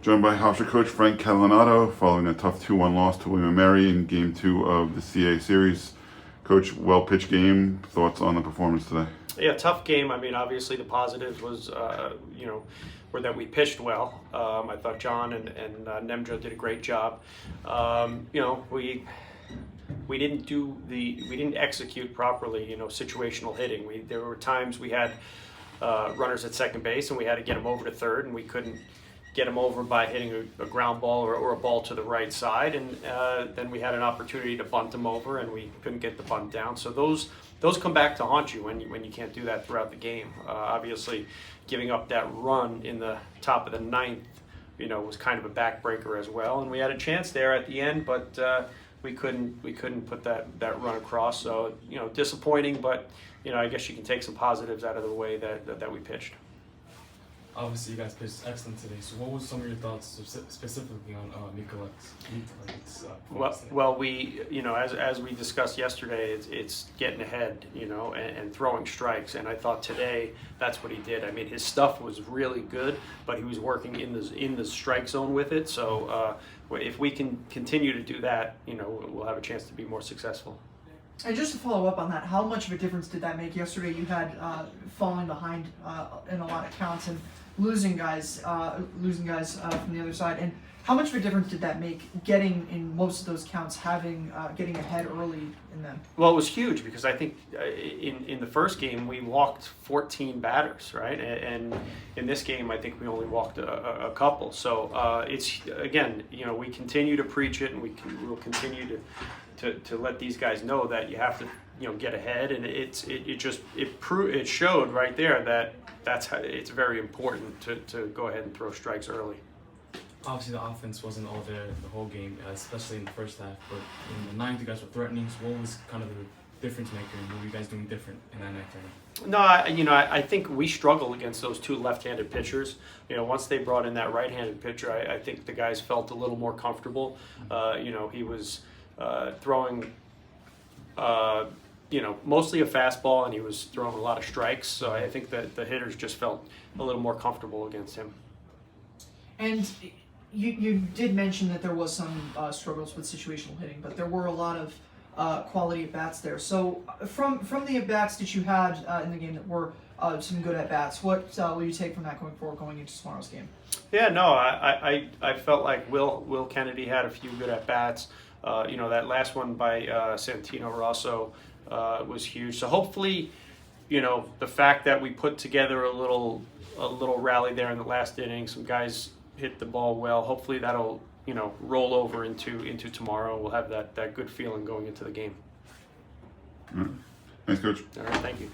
Joined by Hofstra coach Frank Catalanotto following a tough 2-1 loss to William & Mary in Game 2 of the CA Series. Coach, well-pitched game. Thoughts on the performance today? Yeah, tough game. I mean, obviously the positives was, were that we pitched well. I thought John and Nemja did a great job. We didn't execute properly. Situational hitting. There were times we had runners at second base and we had to get them over to third, and we couldn't get them over by hitting a ground ball or a ball to the right side, and then we had an opportunity to bunt them over and we couldn't get the bunt down. So those come back to haunt you when you can't do that throughout the game. Obviously, giving up that run in the top of the ninth, was kind of a backbreaker as well, and we had a chance there at the end, but we couldn't put that run across. So disappointing, but I guess you can take some positives out of the way that we pitched. Obviously, you guys pitched excellent today. So, what was some of your thoughts specifically on Nicolet's Well, we, as we discussed yesterday, it's getting ahead, and throwing strikes. And I thought today that's what he did. I mean, his stuff was really good, but he was working in the strike zone with it. So, if we can continue to do that, we'll have a chance to be more successful. And just to follow up on that, how much of a difference did that make yesterday? You had falling behind in a lot of counts and losing guys from the other side. And how much of a difference did that make getting in most of those counts, getting ahead early in them? Well, it was huge because I think in the first game we walked 14 batters, right? And in this game I think we only walked a couple. So it's, again, we continue to preach it, and we'll continue to let these guys know that you have to get ahead, and it showed right there that's how it's very important to go ahead and throw strikes early. Obviously, the offense wasn't all there the whole game, especially in the first half. But in the ninth, you guys were threatening. So, what was kind of the difference maker, and what were you guys doing different in that ninth inning? No, I think we struggled against those two left-handed pitchers. Once they brought in that right-handed pitcher, I think the guys felt a little more comfortable. He was throwing, mostly a fastball, and he was throwing a lot of strikes. So I think that the hitters just felt a little more comfortable against him. And you did mention that there was some struggles with situational hitting, but there were a lot of quality at-bats there. So from the at-bats that you had in the game that were some good at-bats, what will you take from that going forward, going into tomorrow's game? Yeah, no, I felt like Will Kennedy had a few good at-bats. That last one by Santino Rosso was huge. So hopefully, the fact that we put together a little rally there in the last inning, some guys hit the ball well. Hopefully that'll roll over into tomorrow. We'll have that good feeling going into the game. All right. Thanks, Coach. All right, thank you.